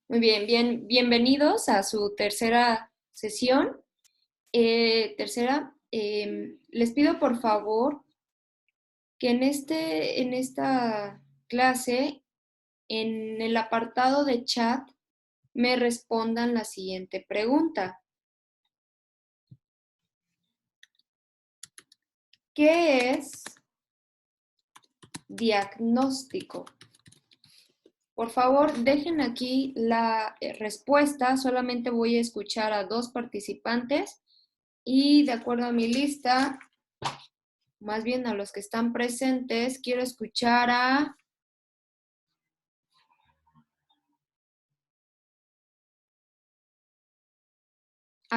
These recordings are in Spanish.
Muy bien, bienvenidos a su tercera sesión. Les pido por favor que en esta clase, en el apartado de chat, me respondan la siguiente pregunta. ¿Qué es diagnóstico? Por favor, dejen aquí la respuesta. Solamente voy a escuchar a 2 participantes y de acuerdo a mi lista, más bien a los que están presentes, quiero escuchar a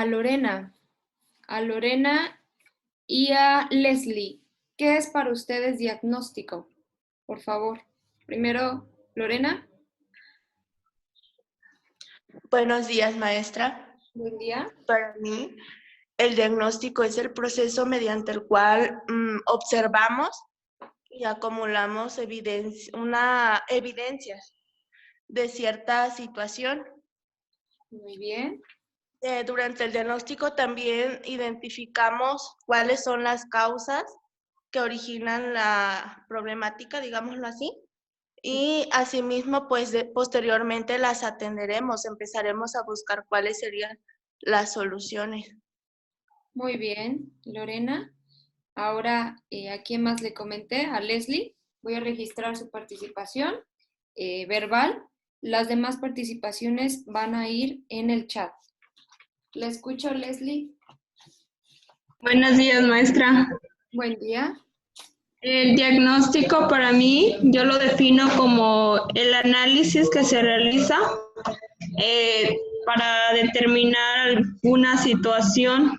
Lorena, y a Leslie. ¿Qué es para ustedes diagnóstico? Por favor. Primero, Lorena. Buenos días, maestra. Buen día. Para mí, el diagnóstico es el proceso mediante el cual observamos y acumulamos evidencias de cierta situación. Muy bien. Durante el diagnóstico también identificamos cuáles son las causas que originan la problemática, digámoslo así, y asimismo, pues posteriormente las atenderemos, empezaremos a buscar cuáles serían las soluciones. Muy bien, Lorena. Ahora, ¿a quién más le comenté? A Leslie. Voy a registrar su participación verbal. Las demás participaciones van a ir en el chat. ¿La escucho, Leslie? Buenos días, maestra. Buen día. El diagnóstico para mí, yo lo defino como el análisis que se realiza para determinar alguna situación.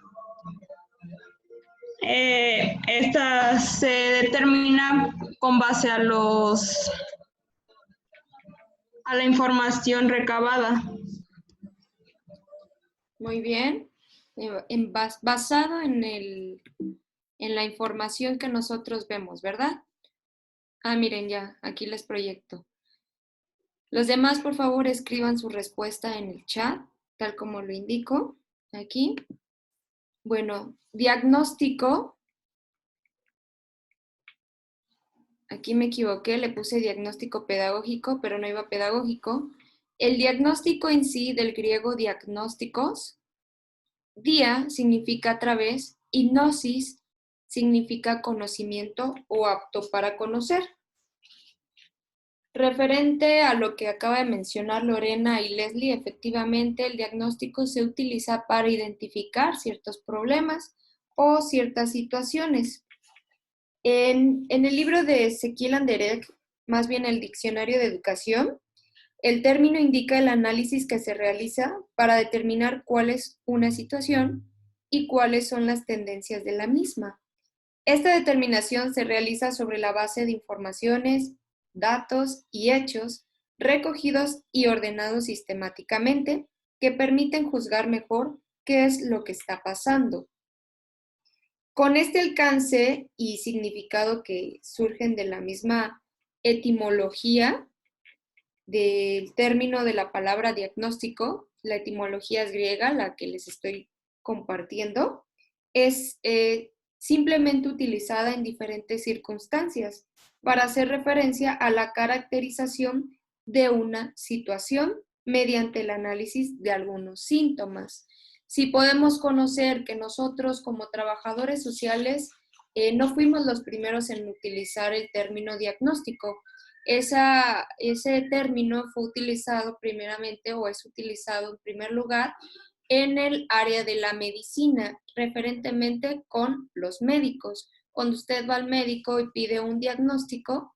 Esta se determina con base a la información recabada. Muy bien. Basado en la información que nosotros vemos, ¿verdad? Ah, miren ya, aquí les proyecto. Los demás, por favor, escriban su respuesta en el chat, tal como lo indico aquí. Bueno, diagnóstico. Aquí me equivoqué, le puse diagnóstico pedagógico, pero no iba pedagógico. El diagnóstico en sí, del griego diagnósticos, dia significa a través y gnosis significa conocimiento o apto para conocer. Referente a lo que acaba de mencionar Lorena y Leslie, efectivamente el diagnóstico se utiliza para identificar ciertos problemas o ciertas situaciones. En el libro de Ezequiel Anderek, más bien el Diccionario de Educación, el término indica el análisis que se realiza para determinar cuál es una situación y cuáles son las tendencias de la misma. Esta determinación se realiza sobre la base de informaciones, datos y hechos recogidos y ordenados sistemáticamente que permiten juzgar mejor qué es lo que está pasando. Con este alcance y significado que surgen de la misma etimología del término de la palabra diagnóstico, la etimología es griega, la que les estoy compartiendo, es simplemente utilizada en diferentes circunstancias para hacer referencia a la caracterización de una situación mediante el análisis de algunos síntomas. Si podemos conocer que nosotros como trabajadores sociales no fuimos los primeros en utilizar el término diagnóstico, ese término fue utilizado primeramente o es utilizado en primer lugar en el área de la medicina, referentemente con los médicos. Cuando usted va al médico y pide un diagnóstico,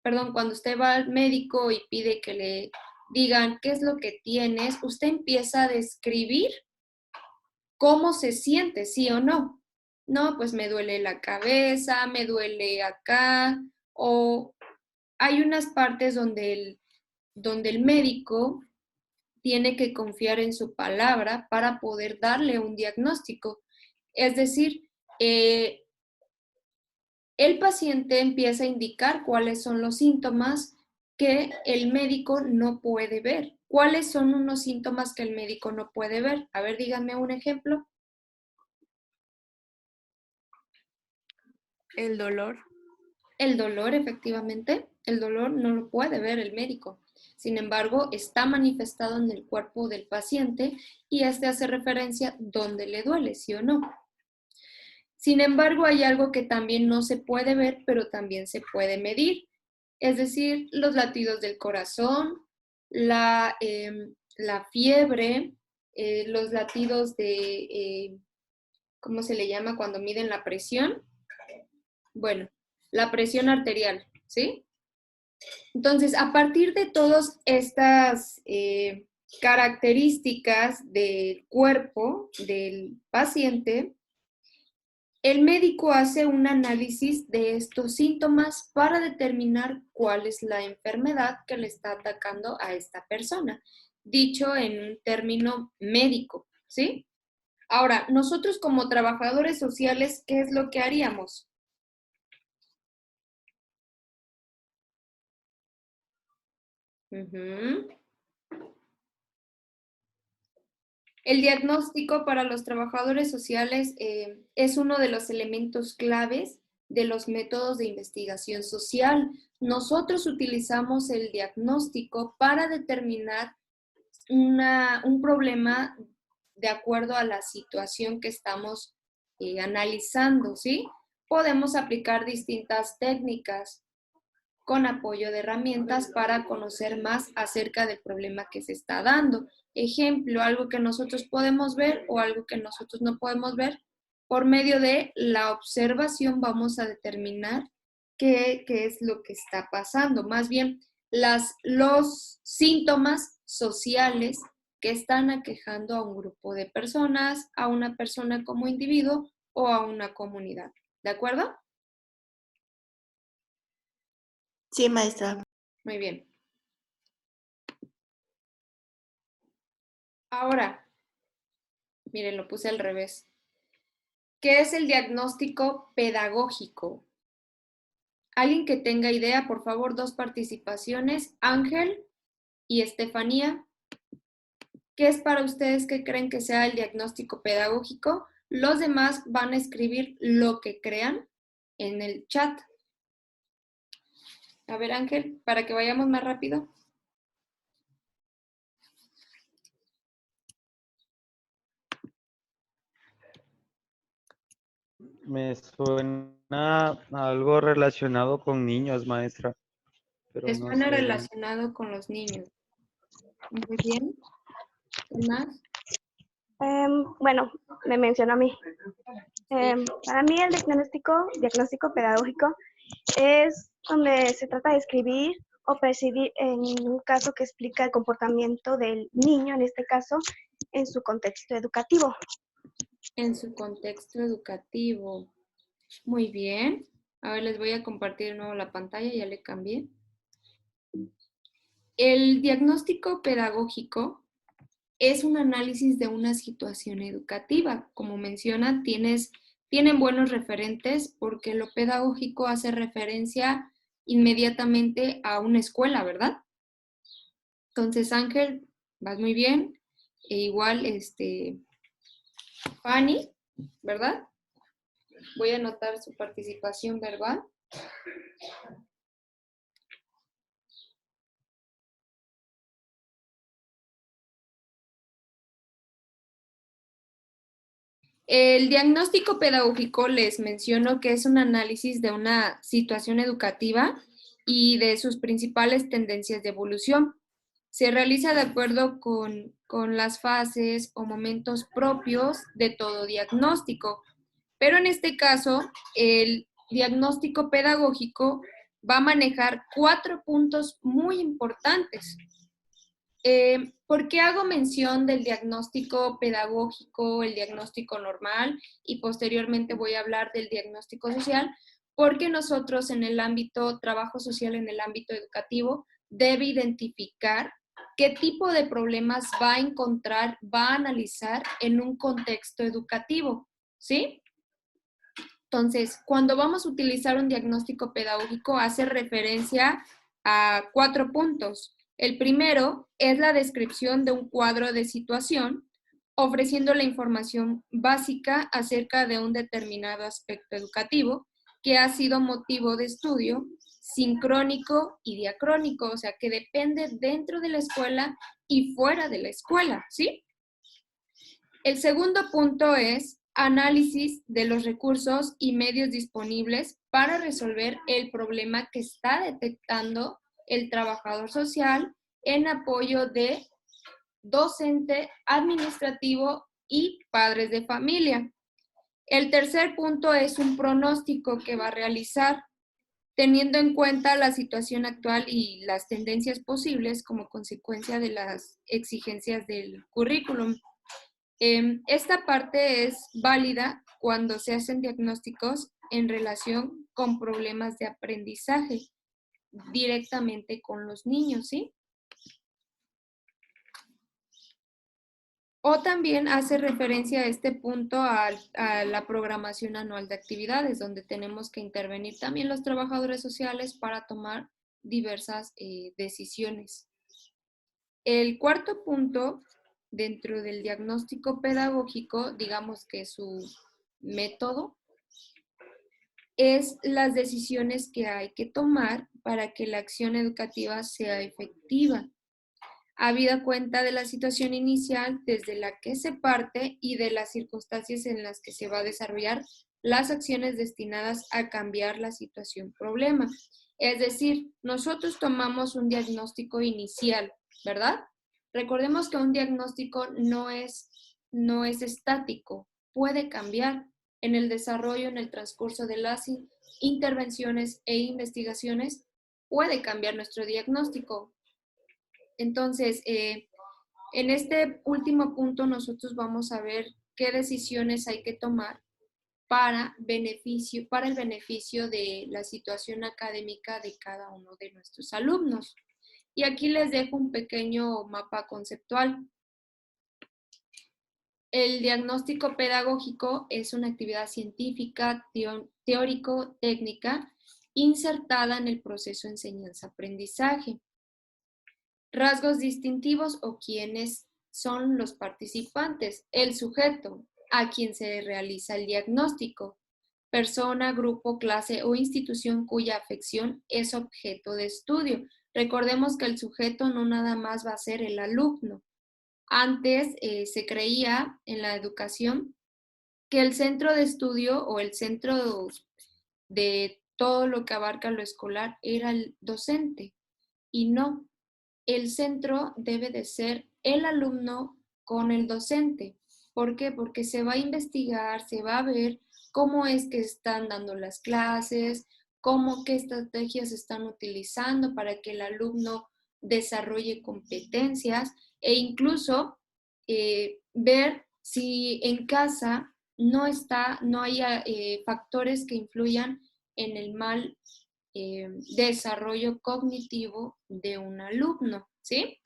cuando usted va al médico y pide que le digan qué es lo que tienes, usted empieza a describir cómo se siente, sí o no. No, pues me duele la cabeza, me duele acá, o hay unas partes donde el médico tiene que confiar en su palabra para poder darle un diagnóstico. Es decir, el paciente empieza a indicar cuáles son los síntomas que el médico no puede ver. ¿Cuáles son unos síntomas que el médico no puede ver? A ver, díganme un ejemplo. El dolor. El dolor, efectivamente, el dolor no lo puede ver el médico. Sin embargo, está manifestado en el cuerpo del paciente y este hace referencia dónde le duele, ¿sí o no? Sin embargo, hay algo que también no se puede ver, pero también se puede medir. Es decir, los latidos del corazón, la fiebre, los latidos de, ¿cómo se le llama cuando miden la presión? Bueno, la presión arterial, ¿sí? Entonces, a partir de todas estas características del cuerpo del paciente, el médico hace un análisis de estos síntomas para determinar cuál es la enfermedad que le está atacando a esta persona, dicho en un término médico, ¿sí? Ahora, nosotros como trabajadores sociales, ¿qué es lo que haríamos? El diagnóstico para los trabajadores sociales es uno de los elementos claves de los métodos de investigación social. Nosotros utilizamos el diagnóstico para determinar un problema de acuerdo a la situación que estamos analizando, ¿sí? Podemos aplicar distintas técnicas con apoyo de herramientas para conocer más acerca del problema que se está dando. Ejemplo, algo que nosotros podemos ver o algo que nosotros no podemos ver. Por medio de la observación vamos a determinar qué es lo que está pasando. Más bien, los síntomas sociales que están aquejando a un grupo de personas, a una persona como individuo o a una comunidad. ¿De acuerdo? Sí, maestra. Muy bien. Ahora, miren, lo puse al revés. ¿Qué es el diagnóstico pedagógico? Alguien que tenga idea, por favor, 2 participaciones. Ángel y Estefanía. ¿Qué es para ustedes que creen que sea el diagnóstico pedagógico? Los demás van a escribir lo que crean en el chat. A ver, Ángel, para que vayamos más rápido. Me suena algo relacionado con niños, maestra, pero Les no suena sé bien. relacionado con los niños. Muy bien. ¿Qué más? Bueno, me mencionó a mí. Para mí el diagnóstico pedagógico es donde se trata de escribir o percibir en un caso que explica el comportamiento del niño, en este caso, en su contexto educativo. En su contexto educativo. Muy bien. A ver, les voy a compartir de nuevo la pantalla, ya le cambié. El diagnóstico pedagógico es un análisis de una situación educativa. Como menciona, tienen buenos referentes porque lo pedagógico hace referencia inmediatamente a una escuela, ¿verdad? Entonces, Ángel, vas muy bien. E igual, Fanny, ¿verdad? Voy a anotar su participación verbal. El diagnóstico pedagógico les menciono que es un análisis de una situación educativa y de sus principales tendencias de evolución. Se realiza de acuerdo con las fases o momentos propios de todo diagnóstico, pero en este caso el diagnóstico pedagógico va a manejar 4 puntos muy importantes. ¿Por qué hago mención del diagnóstico pedagógico, el diagnóstico normal y posteriormente voy a hablar del diagnóstico social? Porque nosotros en el ámbito trabajo social, en el ámbito educativo, debe identificar qué tipo de problemas va a encontrar, va a analizar en un contexto educativo, ¿sí? Entonces, cuando vamos a utilizar un diagnóstico pedagógico, hace referencia a 4 puntos. El primero es la descripción de un cuadro de situación, ofreciendo la información básica acerca de un determinado aspecto educativo que ha sido motivo de estudio, sincrónico y diacrónico, o sea, que depende dentro de la escuela y fuera de la escuela, ¿sí? El segundo punto es análisis de los recursos y medios disponibles para resolver el problema que está detectando el trabajador social en apoyo de docente, administrativo y padres de familia. El tercer punto es un pronóstico que va a realizar teniendo en cuenta la situación actual y las tendencias posibles como consecuencia de las exigencias del currículum. Esta parte es válida cuando se hacen diagnósticos en relación con problemas de aprendizaje directamente con los niños, ¿sí? O también hace referencia a este punto a la programación anual de actividades, donde tenemos que intervenir también los trabajadores sociales para tomar diversas decisiones. El cuarto punto, dentro del diagnóstico pedagógico, digamos que su método, es las decisiones que hay que tomar para que la acción educativa sea efectiva, habida cuenta de la situación inicial desde la que se parte y de las circunstancias en las que se va a desarrollar las acciones destinadas a cambiar la situación problema. Es decir, nosotros tomamos un diagnóstico inicial, ¿verdad? Recordemos que un diagnóstico no es estático, puede cambiar en el desarrollo, en el transcurso de las intervenciones e investigaciones, puede cambiar nuestro diagnóstico. Entonces, en este último punto nosotros vamos a ver qué decisiones hay que tomar para el beneficio de la situación académica de cada uno de nuestros alumnos. Y aquí les dejo un pequeño mapa conceptual. El diagnóstico pedagógico es una actividad científica, teórico-técnica, insertada en el proceso de enseñanza-aprendizaje. Rasgos distintivos o quiénes son los participantes. El sujeto, a quien se realiza el diagnóstico. Persona, grupo, clase o institución cuya afección es objeto de estudio. Recordemos que el sujeto no nada más va a ser el alumno. Antes se creía en la educación que el centro de estudio o el centro de todo lo que abarca lo escolar era el docente. Y no, el centro debe de ser el alumno con el docente. ¿Por qué? Porque se va a investigar, se va a ver cómo es que están dando las clases, qué estrategias están utilizando para que el alumno desarrolle competencias e incluso ver si en casa no haya factores que influyan en el mal desarrollo cognitivo de un alumno, ¿sí?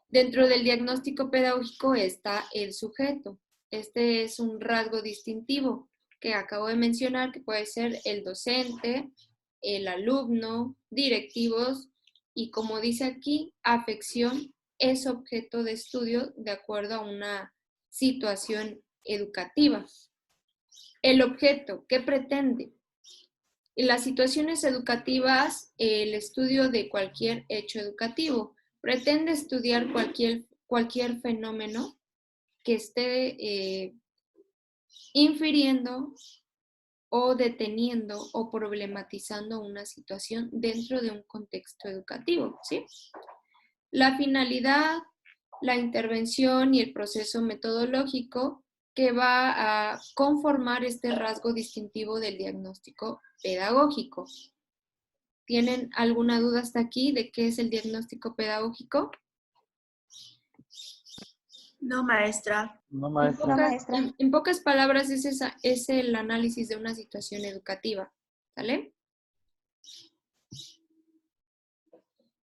Dentro del diagnóstico pedagógico está el sujeto. Este es un rasgo distintivo que acabo de mencionar, que puede ser el docente, el alumno, directivos y, como dice aquí, afección es objeto de estudio de acuerdo a una situación educativa. El objeto, ¿qué pretende? En las situaciones educativas, el estudio de cualquier hecho educativo pretende estudiar cualquier fenómeno que esté infiriendo o deteniendo o problematizando una situación dentro de un contexto educativo, ¿sí? La finalidad, la intervención y el proceso metodológico que va a conformar este rasgo distintivo del diagnóstico pedagógico. ¿Tienen alguna duda hasta aquí de qué es el diagnóstico pedagógico? No, maestra. No, maestra. En pocas palabras, es el análisis de una situación educativa, ¿sale?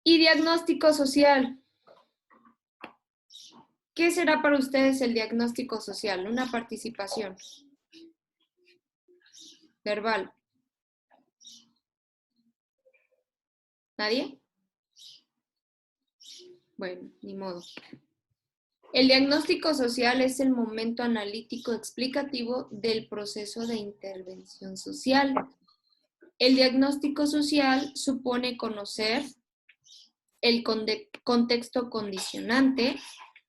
Y diagnóstico social. ¿Qué será para ustedes el diagnóstico social? Una participación verbal. ¿Nadie? Bueno, ni modo. El diagnóstico social es el momento analítico explicativo del proceso de intervención social. El diagnóstico social supone conocer el contexto condicionante,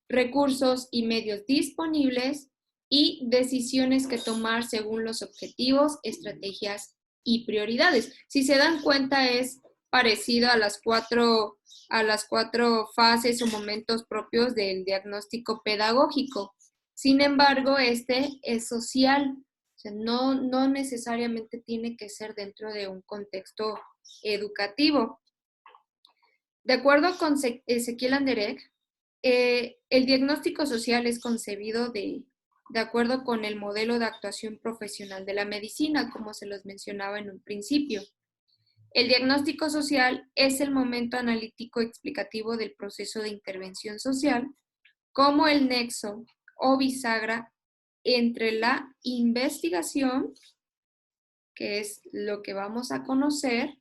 recursos y medios disponibles y decisiones que tomar según los objetivos, estrategias y prioridades. Si se dan cuenta, es parecido a las cuatro fases o momentos propios del diagnóstico pedagógico. Sin embargo, este es social. O sea, no necesariamente tiene que ser dentro de un contexto educativo. De acuerdo con Ezequiel Anderegg, el diagnóstico social es concebido de acuerdo con el modelo de actuación profesional de la medicina, como se los mencionaba en un principio. El diagnóstico social es el momento analítico explicativo del proceso de intervención social como el nexo o bisagra entre la investigación, que es lo que vamos a conocer,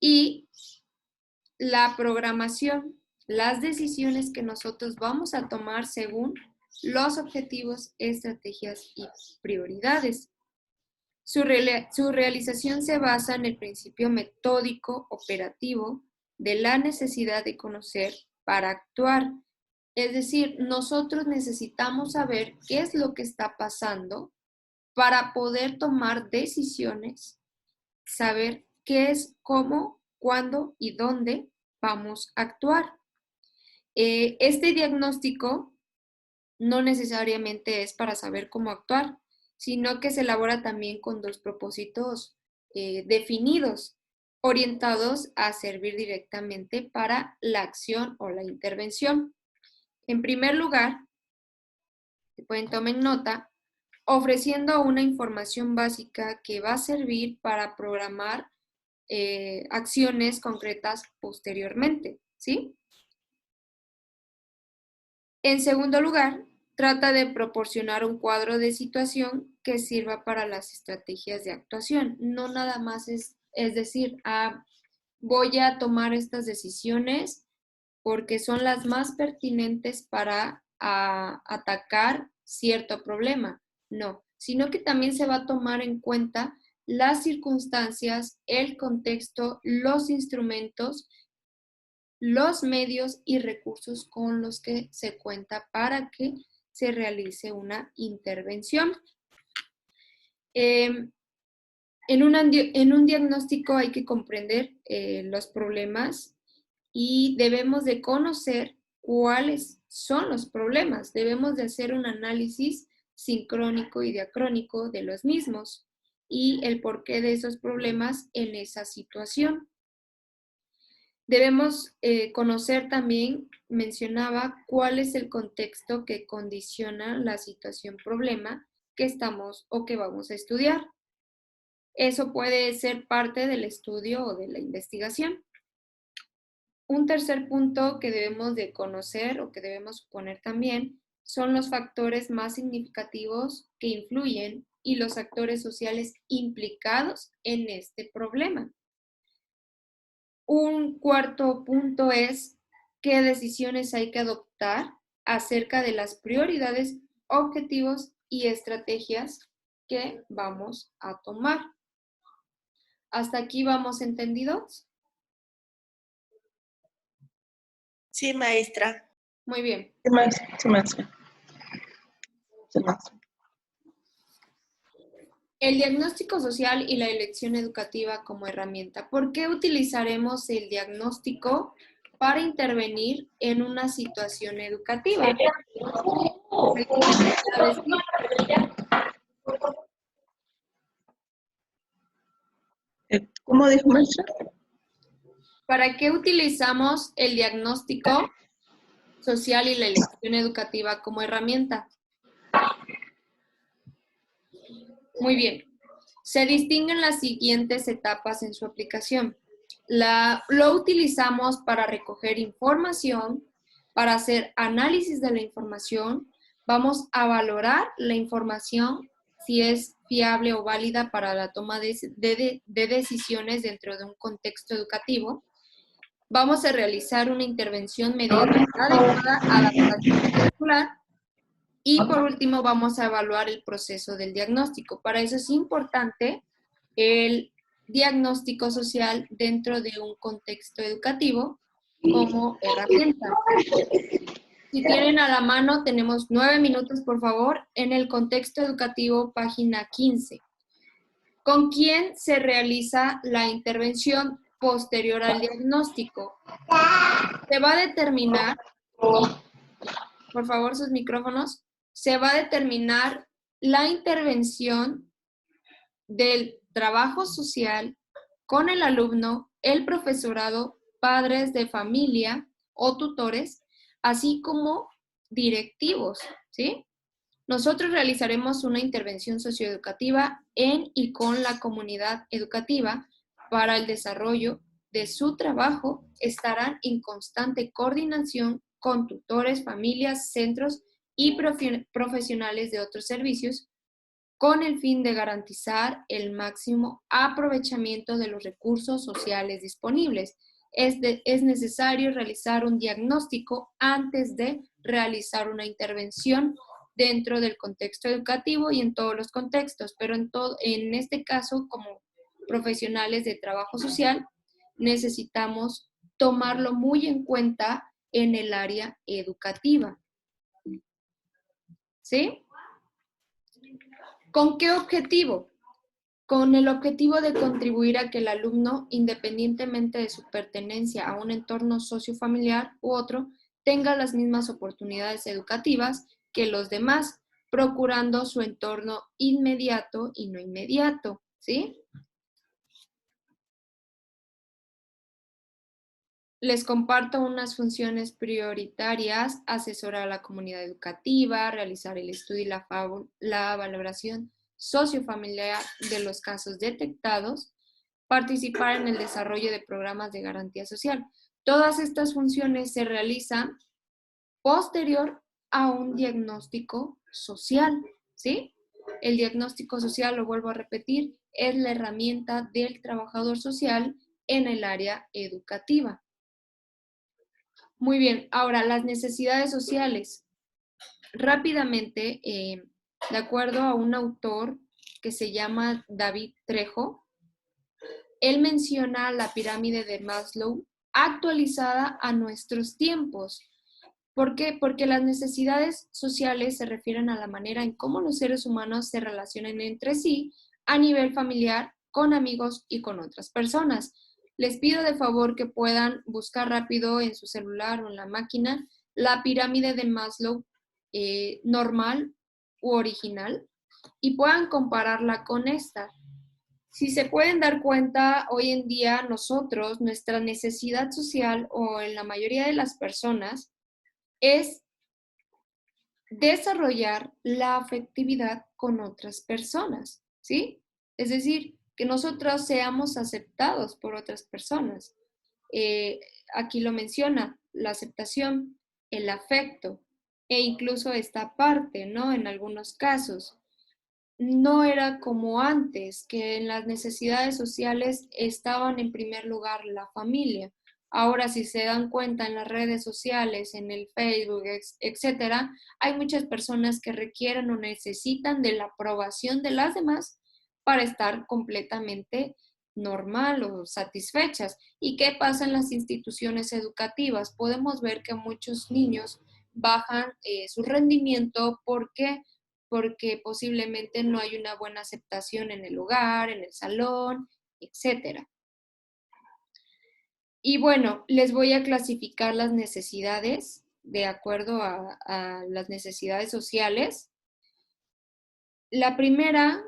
y la programación, las decisiones que nosotros vamos a tomar según los objetivos, estrategias y prioridades. Su realización se basa en el principio metódico operativo de la necesidad de conocer para actuar. Es decir, nosotros necesitamos saber qué es lo que está pasando para poder tomar decisiones, saber qué es, cómo, cuándo y dónde vamos a actuar. Este diagnóstico no necesariamente es para saber cómo actuar, sino que se elabora también con dos propósitos definidos, orientados a servir directamente para la acción o la intervención. En primer lugar, pueden tomar nota, ofreciendo una información básica que va a servir para programar acciones concretas posteriormente, ¿sí? En segundo lugar, trata de proporcionar un cuadro de situación que sirva para las estrategias de actuación. No nada más es decir, voy a tomar estas decisiones porque son las más pertinentes para atacar cierto problema. No, sino que también se va a tomar en cuenta las circunstancias, el contexto, los instrumentos, los medios y recursos con los que se cuenta para que se realice una intervención. En un diagnóstico hay que comprender los problemas y debemos de conocer cuáles son los problemas. Debemos de hacer un análisis sincrónico y diacrónico de los mismos y el porqué de esos problemas en esa situación. Debemos conocer también, mencionaba, cuál es el contexto que condiciona la situación problema que estamos o que vamos a estudiar. Eso puede ser parte del estudio o de la investigación. Un tercer punto que debemos de conocer o que debemos suponer también son los factores más significativos que influyen y los actores sociales implicados en este problema. Un cuarto punto es qué decisiones hay que adoptar acerca de las prioridades, objetivos y estrategias que vamos a tomar. ¿Hasta aquí vamos entendidos? Sí, maestra. Muy bien. Sí, maestra. El diagnóstico social y la elección educativa como herramienta. ¿Por qué utilizaremos el diagnóstico para intervenir en una situación educativa? ¿Cómo dijo, maestra? ¿Para qué utilizamos el diagnóstico social y la elección educativa como herramienta? Muy bien. Se distinguen las siguientes etapas en su aplicación. Lo utilizamos para recoger información, para hacer análisis de la información. Vamos a valorar la información si es fiable o válida para la toma de decisiones dentro de un contexto educativo. Vamos a realizar una intervención mediante la adecuada adaptación curricular. Y por último, vamos a evaluar el proceso del diagnóstico. Para eso es importante el diagnóstico social dentro de un contexto educativo como herramienta. Si tienen a la mano, tenemos 9 minutos, por favor, en el contexto educativo, página 15. ¿Con quién se realiza la intervención posterior al diagnóstico? Se va a determinar, por favor, sus micrófonos, se va a determinar la intervención del trabajo social con el alumno, el profesorado, padres de familia o tutores, así como directivos, ¿sí? Nosotros realizaremos una intervención socioeducativa en y con la comunidad educativa para el desarrollo de su trabajo. Estarán en constante coordinación con tutores, familias, centros y profesionales de otros servicios con el fin de garantizar el máximo aprovechamiento de los recursos sociales disponibles. Es necesario realizar un diagnóstico antes de realizar una intervención dentro del contexto educativo y en todos los contextos, pero en este caso, como profesionales de trabajo social, necesitamos tomarlo muy en cuenta en el área educativa. ¿Sí? ¿Con qué objetivo? Con el objetivo de contribuir a que el alumno, independientemente de su pertenencia a un entorno sociofamiliar u otro, tenga las mismas oportunidades educativas que los demás, procurando su entorno inmediato y no inmediato, ¿sí? Les comparto unas funciones prioritarias: asesorar a la comunidad educativa, realizar el estudio y la valoración sociofamiliar de los casos detectados, participar en el desarrollo de programas de garantía social. Todas estas funciones se realizan posterior a un diagnóstico social, ¿sí? El diagnóstico social, lo vuelvo a repetir, es la herramienta del trabajador social en el área educativa. Muy bien, ahora las necesidades sociales. Rápidamente, de acuerdo a un autor que se llama David Trejo, él menciona la pirámide de Maslow actualizada a nuestros tiempos. ¿Por qué? Porque las necesidades sociales se refieren a la manera en cómo los seres humanos se relacionan entre sí a nivel familiar, con amigos y con otras personas. Les pido de favor que puedan buscar rápido en su celular o en la máquina la pirámide de Maslow normal u original y puedan compararla con esta. Si se pueden dar cuenta, hoy en día nosotros, nuestra necesidad social o en la mayoría de las personas es desarrollar la afectividad con otras personas, ¿sí? Es decir, que nosotros seamos aceptados por otras personas. Aquí lo menciona, la aceptación, el afecto e incluso esta parte, ¿no? En algunos casos. No era como antes, que en las necesidades sociales estaban en primer lugar la familia. Ahora, si se dan cuenta en las redes sociales, en el Facebook, etcétera, hay muchas personas que requieren o necesitan de la aprobación de las demás para estar completamente normal o satisfechas. ¿Y qué pasa en las instituciones educativas? Podemos ver que muchos niños bajan su rendimiento porque posiblemente no hay una buena aceptación en el hogar, en el salón, etcétera. Y bueno, les voy a clasificar las necesidades de acuerdo a las necesidades sociales. La primera,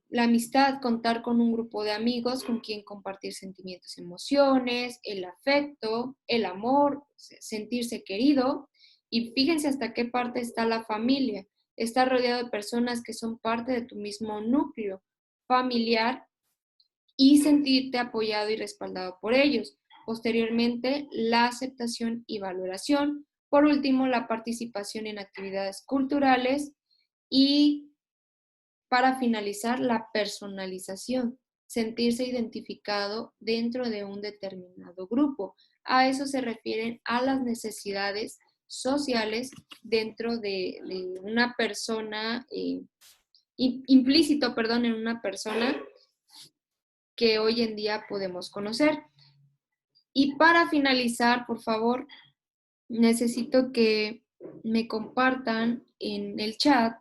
la amistad, contar con un grupo de amigos con quien compartir sentimientos, emociones, el afecto, el amor, sentirse querido. Y fíjense hasta qué parte está la familia. Estar rodeado de personas que son parte de tu mismo núcleo familiar y sentirte apoyado y respaldado por ellos. Posteriormente, la aceptación y valoración. Por último, la participación en actividades culturales y para finalizar, la personalización, sentirse identificado dentro de un determinado grupo. A eso se refieren a las necesidades sociales dentro de una persona, implícito, perdón, en una persona que hoy en día podemos conocer. Y para finalizar, por favor, necesito que me compartan en el chat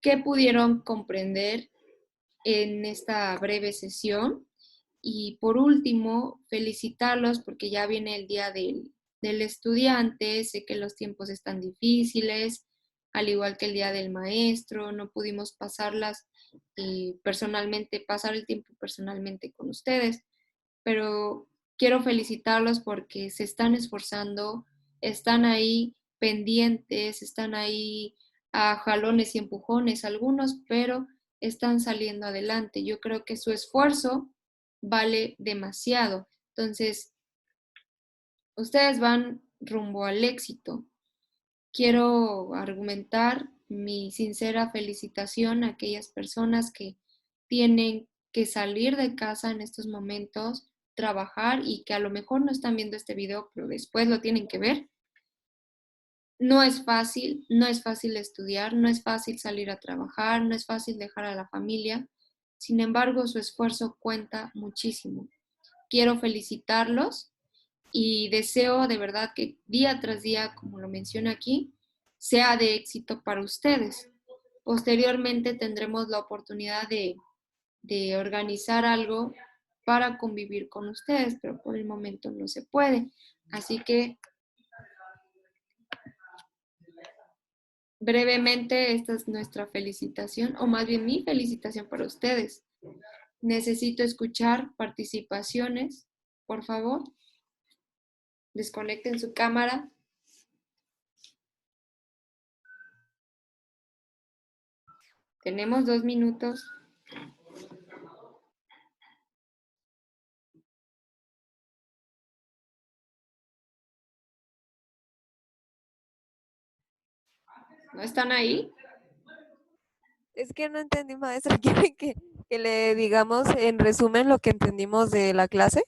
qué pudieron comprender en esta breve sesión. Y por último, felicitarlos porque ya viene el día del estudiante. Sé que los tiempos están difíciles, al igual que el día del maestro. No pudimos pasarlas personalmente, pasar el tiempo personalmente con ustedes, pero quiero felicitarlos porque se están esforzando, están ahí pendientes, están ahí a jalones y empujones algunos, pero están saliendo adelante. Yo creo que su esfuerzo vale demasiado. Entonces, ustedes van rumbo al éxito. Quiero argumentar mi sincera felicitación a aquellas personas que tienen que salir de casa en estos momentos, trabajar y que a lo mejor no están viendo este video, pero después lo tienen que ver. No es fácil, no es fácil estudiar, no es fácil salir a trabajar, no es fácil dejar a la familia. Sin embargo, su esfuerzo cuenta muchísimo. Quiero felicitarlos y deseo de verdad que día tras día, como lo menciono aquí, sea de éxito para ustedes. Posteriormente tendremos la oportunidad de organizar algo para convivir con ustedes, pero por el momento no se puede. Así que brevemente esta es nuestra felicitación, o más bien mi felicitación para ustedes. Necesito escuchar participaciones, por favor. Desconecten su cámara. Tenemos 2 minutos. ¿No están ahí? Es que no entendí, maestra. ¿Quiere que le digamos en resumen lo que entendimos de la clase?